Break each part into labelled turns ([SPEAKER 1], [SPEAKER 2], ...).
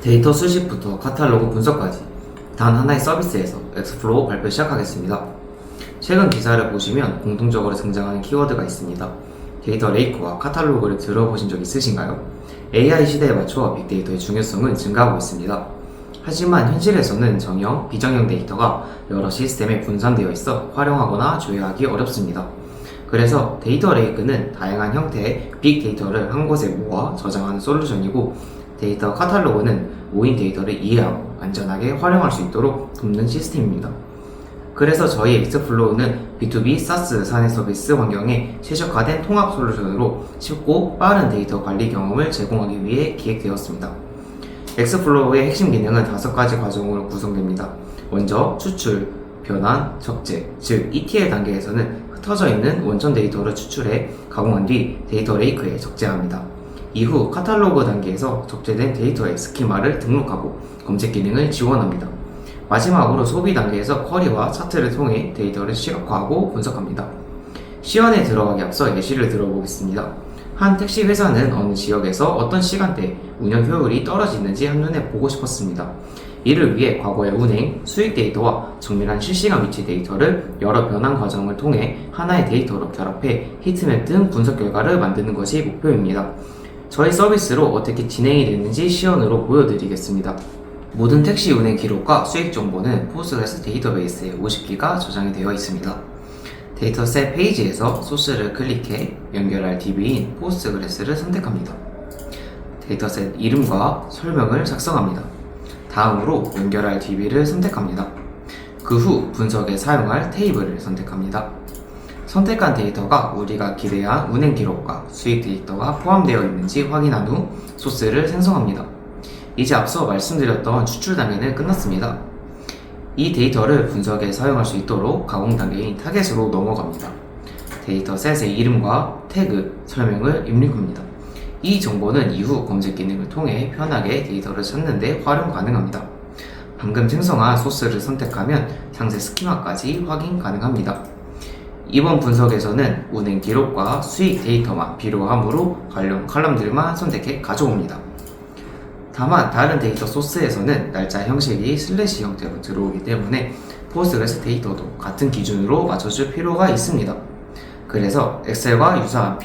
[SPEAKER 1] 데이터 수집부터 카탈로그 분석까지 단 하나의 서비스에서 엑스플로우 발표 시작하겠습니다. 최근 기사를 보시면 공통적으로 등장하는 키워드가 있습니다. 데이터 레이크와 카탈로그를 들어보신 적 있으신가요? AI 시대에 맞춰 빅데이터의 중요성은 증가하고 있습니다. 하지만 현실에서는 정형, 비정형 데이터가 여러 시스템에 분산되어 있어 활용하거나 조회하기 어렵습니다. 그래서 데이터 레이크는 다양한 형태의 빅데이터를 한 곳에 모아 저장하는 솔루션이고, 데이터 카탈로그는 모인 데이터를 이해하고 안전하게 활용할 수 있도록 돕는 시스템입니다. 그래서 저희 엑스플로우는 B2B SaaS 사내 서비스 환경에 최적화된 통합 솔루션으로 쉽고 빠른 데이터 관리 경험을 제공하기 위해 기획되었습니다. 엑스플로우의 핵심 기능은 5가지 과정으로 구성됩니다. 먼저 추출, 변환, 적재, 즉 ETL 단계에서는 흩어져 있는 원천 데이터를 추출해 가공한 뒤 데이터 레이크에 적재합니다. 이후 카탈로그 단계에서 적재된 데이터의 스키마를 등록하고 검색 기능을 지원합니다. 마지막으로 소비 단계에서 쿼리와 차트를 통해 데이터를 시각화하고 분석합니다. 시연에 들어가기 앞서 예시를 들어보겠습니다. 한 택시 회사는 어느 지역에서 어떤 시간대에 운영 효율이 떨어지는지 한눈에 보고 싶었습니다. 이를 위해 과거의 운행, 수익 데이터와 정밀한 실시간 위치 데이터를 여러 변환 과정을 통해 하나의 데이터로 결합해 히트맵 등 분석 결과를 만드는 것이 목표입니다. 저희 서비스로 어떻게 진행이 됐는지 시연으로 보여드리겠습니다. 모든 택시 운행 기록과 수익 정보는 포스트그레스 데이터베이스에 50기가 저장이 되어 있습니다. 데이터셋 페이지에서 소스를 클릭해 연결할 DB인 포스트그레스를 선택합니다. 데이터셋 이름과 설명을 작성합니다. 다음으로 연결할 DB를 선택합니다. 그 후 분석에 사용할 테이블을 선택합니다. 선택한 데이터가 우리가 기대한 운행 기록과 수익 데이터가 포함되어 있는지 확인한 후 소스를 생성합니다. 이제 앞서 말씀드렸던 추출 단계는 끝났습니다. 이 데이터를 분석에 사용할 수 있도록 가공 단계인 타겟으로 넘어갑니다. 데이터셋의 이름과 태그, 설명을 입력합니다. 이 정보는 이후 검색 기능을 통해 편하게 데이터를 찾는 데 활용 가능합니다. 방금 생성한 소스를 선택하면 상세 스키마까지 확인 가능합니다. 이번 분석에서는 운행 기록과 수익 데이터만 필요하므로 관련 칼럼들만 선택해 가져옵니다. 다만 다른 데이터 소스에서는 날짜 형식이 슬래시 형태로 들어오기 때문에 포스트그레스 데이터도 같은 기준으로 맞춰줄 필요가 있습니다. 그래서 엑셀과 유사한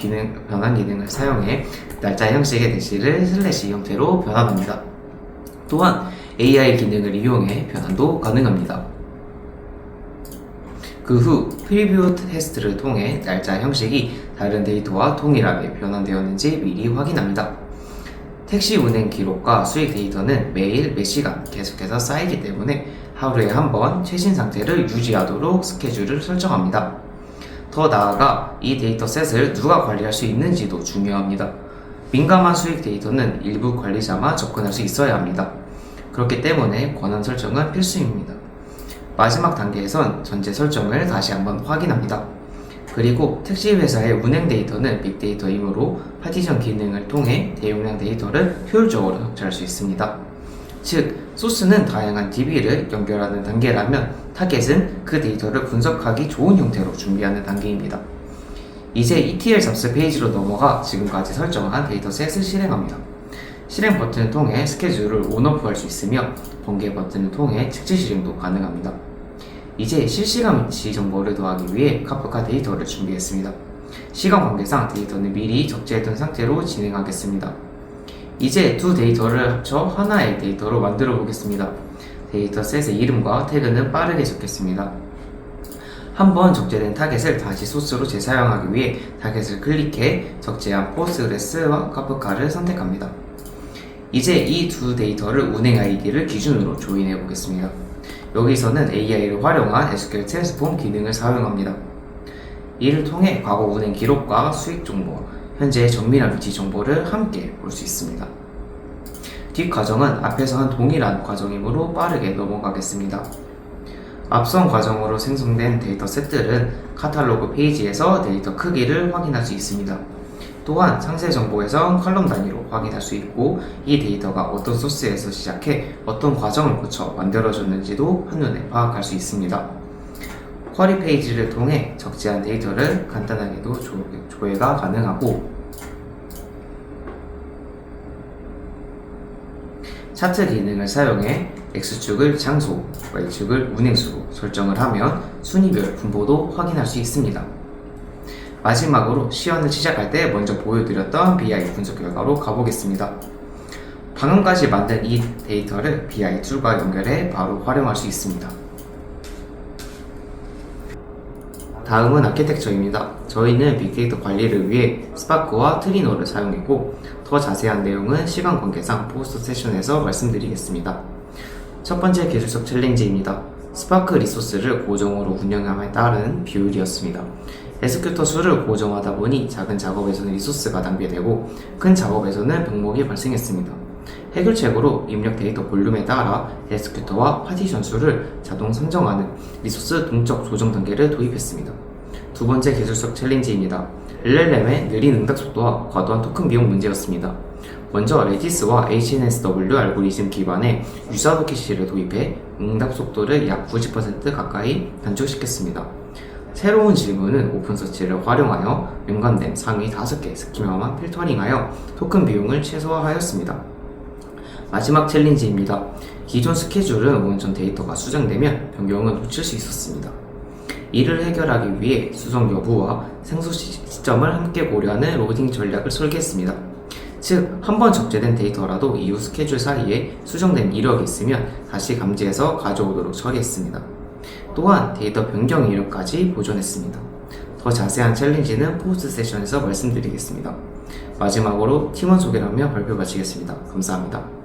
[SPEAKER 1] 변환 기능을 사용해 날짜 형식의 대시를 슬래시 형태로 변환합니다. 또한 AI 기능을 이용해 변환도 가능합니다. 그 후 프리뷰 테스트를 통해 날짜 형식이 다른 데이터와 동일하게 변환되었는지 미리 확인합니다. 택시 운행 기록과 수익 데이터는 매일 몇 시간 계속해서 쌓이기 때문에 하루에 한 번 최신 상태를 유지하도록 스케줄을 설정합니다. 더 나아가 이 데이터셋을 누가 관리할 수 있는지도 중요합니다. 민감한 수익 데이터는 일부 관리자만 접근할 수 있어야 합니다. 그렇기 때문에 권한 설정은 필수입니다. 마지막 단계에선 전체 설정을 다시 한번 확인합니다. 그리고 택시 회사의 운행 데이터는 빅데이터이므로 파티션 기능을 통해 대용량 데이터를 효율적으로 섭취할 수 있습니다. 즉, 소스는 다양한 DB를 연결하는 단계라면 타겟은 그 데이터를 분석하기 좋은 형태로 준비하는 단계입니다. 이제 ETL 잡스 페이지로 넘어가 지금까지 설정한 데이터셋을 실행합니다. 실행 버튼을 통해 스케줄을 온오프할 수 있으며 번개 버튼을 통해 측지 실행도 가능합니다. 이제 실시간 위치 정보를 더하기 위해 카프카 데이터를 준비했습니다. 시간 관계상 데이터는 미리 적재했던 상태로 진행하겠습니다. 이제 두 데이터를 합쳐 하나의 데이터로 만들어 보겠습니다. 데이터셋의 이름과 태그는 빠르게 적겠습니다. 한번 적재된 타겟을 다시 소스로 재사용하기 위해 타겟을 클릭해 적재한 포스트그레스와 카프카를 선택합니다. 이제 이 두 데이터를 운행 아이디를 기준으로 조인해 보겠습니다. 여기서는 AI를 활용한 SQL 트랜스폼 기능을 사용합니다. 이를 통해 과거 운행 기록과 수익 정보, 현재 정밀한 위치 정보를 함께 볼 수 있습니다. 뒷 과정은 앞에서 한 동일한 과정이므로 빠르게 넘어가겠습니다. 앞선 과정으로 생성된 데이터 셋들은 카탈로그 페이지에서 데이터 크기를 확인할 수 있습니다. 또한 상세 정보에선 컬럼 단위로 확인할 수 있고, 이 데이터가 어떤 소스에서 시작해 어떤 과정을 거쳐 만들어졌는지도 한눈에 파악할 수 있습니다. 쿼리 페이지를 통해 적재한 데이터를 간단하게도 조회가 가능하고, 차트 기능을 사용해 X축을 장소, Y축을 운행수로 설정을 하면 순위별 분포도 확인할 수 있습니다. 마지막으로 시연을 시작할 때 먼저 보여드렸던 BI 분석 결과로 가보겠습니다. 방금까지 만든 이 데이터를 BI 툴과 연결해 바로 활용할 수 있습니다. 다음은 아키텍처입니다. 저희는 빅데이터 관리를 위해 스파크와 트리노를 사용했고 더 자세한 내용은 시간 관계상 포스트 세션에서 말씀드리겠습니다. 첫 번째 기술적 챌린지입니다. 스파크 리소스를 고정으로 운영함에 따른 비율이었습니다. 에스큐터 수를 고정하다 보니 작은 작업에서는 리소스가 낭비되고 큰 작업에서는 병목이 발생했습니다. 해결책으로 입력 데이터 볼륨에 따라 에스큐터와 파티션 수를 자동 선정하는 리소스 동적 조정 단계를 도입했습니다. 두 번째 기술적 챌린지입니다. LLM의 느린 응답 속도와 과도한 토큰 비용 문제였습니다. 먼저 레디스와 HNSW 알고리즘 기반의 유사도 캐시를 도입해 응답 속도를 약 90% 가까이 단축시켰습니다. 새로운 질문은 오픈서치를 활용하여 연관된 상위 5개 스키마만 필터링하여 토큰 비용을 최소화하였습니다. 마지막 챌린지입니다. 기존 스케줄은 원천 데이터가 수정되면 변경을 놓칠 수 있었습니다. 이를 해결하기 위해 수정 여부와 생소 시점을 함께 고려하는 로딩 전략을 설계했습니다. 즉, 한번 적재된 데이터라도 이후 스케줄 사이에 수정된 이력이 있으면 다시 감지해서 가져오도록 처리했습니다. 또한 데이터 변경 이력까지 보존했습니다. 더 자세한 챌린지는 포스트 세션에서 말씀드리겠습니다. 마지막으로 팀원 소개를 하며 발표 마치겠습니다. 감사합니다.